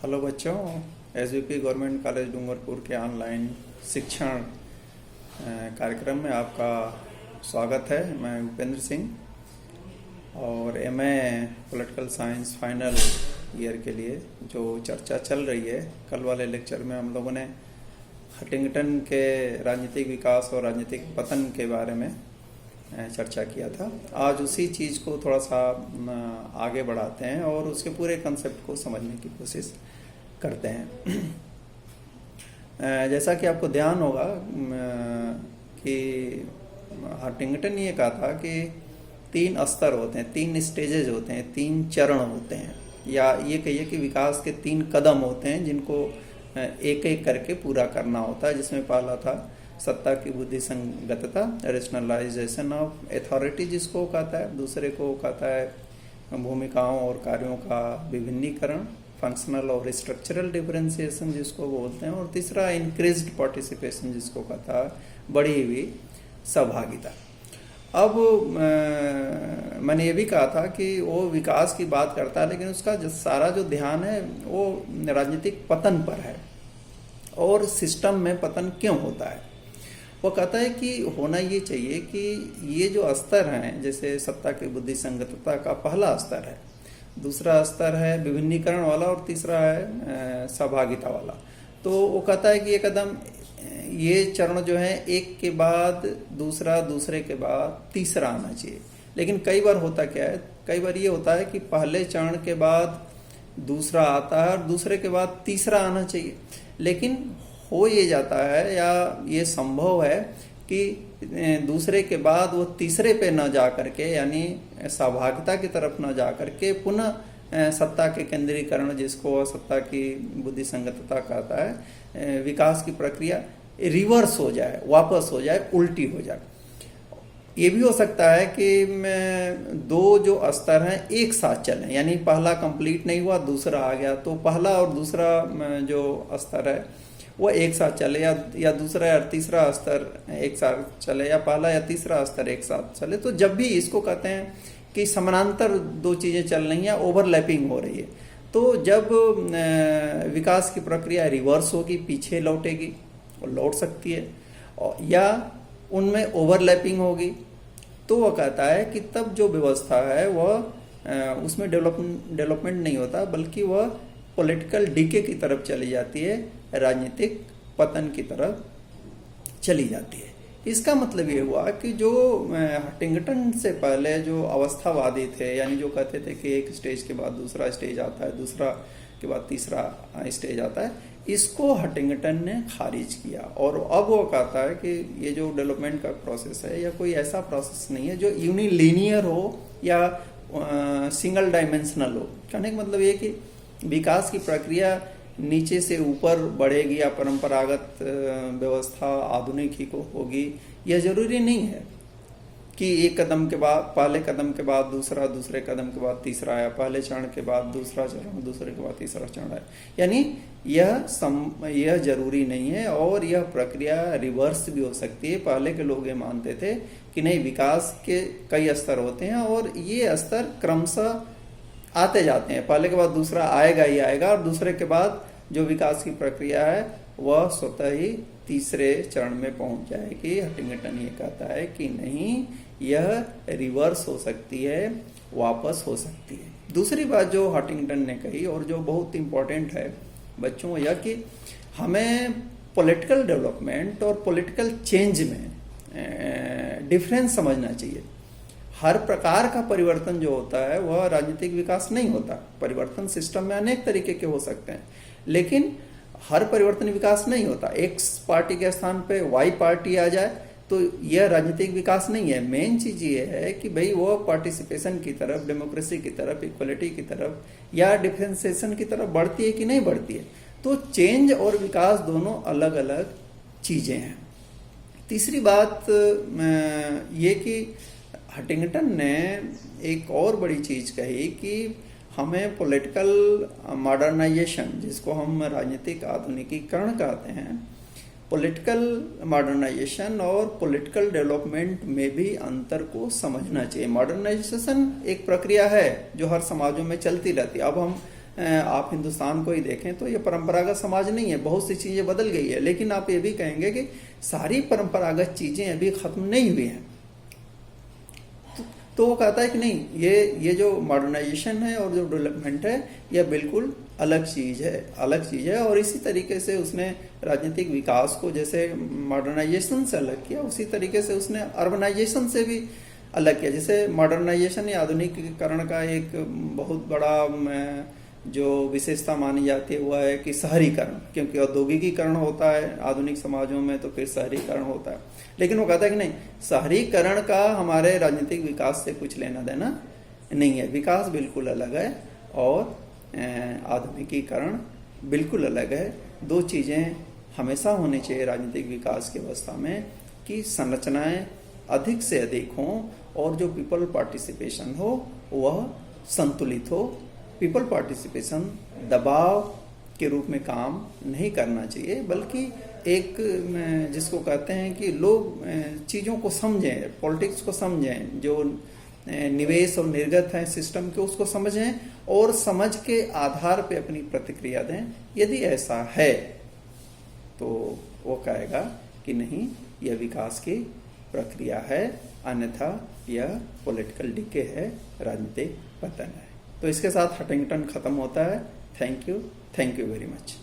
Hello बच्चों, SVP government college Dungarpur के online शिक्षण कार्यक्रम में आपका स्वागत है। मैं उपेंद्र सिंह और MA political science final year के लिए जो चर्चा चल रही है, कल वाले लेक्चर में हम लोगों ने हंटिंगटन के राजनीतिक विकास और राजनीतिक पतन के बारे में चर्चा किया था। आज उसी चीज़ को थोड़ा सा आगे बढ़ाते हैं और उसके पूरे कंसेप्ट को समझने की कोशिश करते हैं। जैसा कि आपको ध्यान होगा कि हंटिंगटन ये कहा था कि 3 स्तर होते हैं, 3 स्टेजेज होते हैं, 3 चरण होते हैं, या ये कहिए कि विकास के 3 कदम होते हैं जिनको एक एक करके पूरा करना होता है। जिसमें पहला था सत्ता की बुद्धि संगतता, रेशनलाइजेशन ऑफ अथॉरिटी जिसको कहता है। दूसरे को कहता है भूमिकाओं और कार्यों का विभिन्नीकरण, फंक्शनल और स्ट्रक्चरल डिफरेंशिएशन जिसको बोलते हैं। और तीसरा इंक्रीज्ड पार्टिसिपेशन जिसको कहता है बढ़ी हुई सहभागिता। अब मैंने ये भी कहा था कि वो विकास की बात करता है, लेकिन उसका सारा जो ध्यान है वो राजनीतिक पतन पर है। और सिस्टम में पतन क्यों होता है वो कहता है कि होना ये चाहिए कि ये जो स्तर हैं, जैसे सत्ता की बुद्धि संगतता का पहला स्तर है, दूसरा स्तर है विभिन्नीकरण वाला और तीसरा है सहभागिता वाला। तो वो कहता है कि ये कदम, ये चरण जो है एक के बाद दूसरा, दूसरे के बाद तीसरा आना चाहिए। लेकिन कई बार होता क्या है, कई बार ये होता है कि पहले चरण के बाद दूसरा आता है और दूसरे के बाद तीसरा आना चाहिए। लेकिन हो ये जाता है या ये संभव है कि दूसरे के बाद वो तीसरे पे न जा करके, यानी सहभागिता की तरफ न जा करके पुनः सत्ता के केंद्रीकरण जिसको सत्ता की बुद्धि संगतता कहता है, विकास की प्रक्रिया रिवर्स हो जाए, वापस हो जाए, उल्टी हो जाए। ये भी हो सकता है कि 2 जो स्तर हैं एक साथ चलें, यानी पहला कंप्लीट नहीं हुआ, दूसरा आ गया, तो पहला और दूसरा जो स्तर है वो एक साथ चले, या दूसरा या तीसरा स्तर एक साथ चले, या पहला या तीसरा स्तर एक साथ चले। तो जब भी इसको कहते हैं कि समानांतर 2 चीज़ें चल रही हैं, ओवरलैपिंग हो रही है, तो जब विकास की प्रक्रिया रिवर्स होगी, पीछे लौटेगी, वो लौट सकती है, या उनमें ओवरलैपिंग होगी, तो वह कहता है कि तब जो व्यवस्था है वह उसमें डेवलपमेंट नहीं होता, बल्कि वह पॉलिटिकल डीके की तरफ चली जाती है, राजनीतिक पतन की तरफ चली जाती है। इसका मतलब ये हुआ कि जो हंटिंगटन से पहले जो अवस्थावादी थे, यानी जो कहते थे कि एक स्टेज के बाद दूसरा स्टेज आता है, दूसरा के बाद तीसरा स्टेज आता है, इसको हंटिंगटन ने खारिज किया। और अब वो कहता है कि ये जो डेवलपमेंट का प्रोसेस है, या कोई ऐसा प्रोसेस नहीं है जो यूनिलीनियर हो या सिंगल डायमेंशनल हो। कहने का मतलब ये कि विकास की प्रक्रिया नीचे से ऊपर बढ़ेगी या परंपरागत व्यवस्था आधुनिक ही को होगी, यह जरूरी नहीं है कि एक कदम के बाद, पहले कदम के बाद दूसरा, दूसरे कदम के बाद तीसरा आया, पहले चरण के बाद दूसरा चरण, दूसरे के बाद तीसरा चरण आया, यानी यह जरूरी नहीं है। और यह प्रक्रिया रिवर्स भी हो सकती है। पहले के लोग ये मानते थे कि नहीं, विकास के कई स्तर होते हैं और ये स्तर क्रमशः आते जाते हैं, पहले के बाद दूसरा आएगा ही आएगा, और दूसरे के बाद जो विकास की प्रक्रिया है वह स्वतः ही तीसरे चरण में पहुंच जाएगी। हंटिंगटन ये कहता है कि नहीं, यह रिवर्स हो सकती है, वापस हो सकती है। दूसरी बात जो हंटिंगटन ने कही और जो बहुत इंपॉर्टेंट है बच्चों, यह कि हमें पॉलिटिकल डेवलपमेंट और पॉलिटिकल चेंज में डिफरेंस समझना चाहिए। हर प्रकार का परिवर्तन जो होता है वह राजनीतिक विकास नहीं होता। परिवर्तन सिस्टम में अनेक तरीके के हो सकते हैं, लेकिन हर परिवर्तन विकास नहीं होता। एक्स पार्टी के स्थान पे वाई पार्टी आ जाए तो यह राजनीतिक विकास नहीं है। मेन चीज ये है कि भाई वो पार्टिसिपेशन की तरफ, डेमोक्रेसी की तरफ, इक्वलिटी की तरफ या डिफरेंशिएशन की तरफ बढ़ती है कि नहीं बढ़ती है। तो चेंज और विकास दोनों अलग अलग चीजें हैं। तीसरी बात ये कि हंटिंगटन ने एक और बड़ी चीज कही कि हमें पॉलिटिकल मॉडर्नाइजेशन, जिसको हम राजनीतिक आधुनिकीकरण कहते हैं, पॉलिटिकल मॉडर्नाइजेशन और पॉलिटिकल डेवलपमेंट में भी अंतर को समझना चाहिए। मॉडर्नाइजेशन एक प्रक्रिया है जो हर समाजों में चलती रहती है। अब हम आप हिंदुस्तान को ही देखें तो ये परंपरागत समाज नहीं है, बहुत सी चीजें बदल गई है, लेकिन आप ये भी कहेंगे कि सारी परंपरागत चीजें अभी खत्म नहीं हुई हैं। तो वो कहता है कि नहीं, ये जो मॉडर्नाइजेशन है और जो डेवलपमेंट है, यह बिल्कुल अलग चीज है। और इसी तरीके से उसने राजनीतिक विकास को जैसे मॉडर्नाइजेशन से अलग किया, उसी तरीके से उसने अर्बनाइजेशन से भी अलग किया। जैसे मॉडर्नाइजेशन या आधुनिकीकरण का एक बहुत बड़ा जो विशेषता मानी जाती है वह है कि शहरीकरण, क्योंकि औद्योगिकीकरण होता है आधुनिक समाजों में, तो फिर शहरीकरण होता है। लेकिन वो कहता है कि नहीं, शहरीकरण का हमारे राजनीतिक विकास से कुछ लेना देना नहीं है, विकास बिल्कुल अलग है और आधुनिकीकरण बिल्कुल अलग है। दो चीजें हमेशा होनी चाहिए राजनीतिक विकास की अवस्था में, कि संरचनाएं अधिक से अधिक हों और जो पीपल पार्टिसिपेशन हो वह संतुलित हो। पीपल पार्टिसिपेशन दबाव के रूप में काम नहीं करना चाहिए, बल्कि एक जिसको कहते हैं कि लोग चीज़ों को समझें, पॉलिटिक्स को समझें, जो निवेश और निर्गत है सिस्टम के उसको समझें और समझ के आधार पे अपनी प्रतिक्रिया दें। यदि ऐसा है तो वो कहेगा कि नहीं, यह विकास की प्रक्रिया है, अन्यथा यह पॉलिटिकल डिके है, राजनीतिक पतन है। तो इसके साथ हंटिंगटन खत्म होता है। Thank you very much.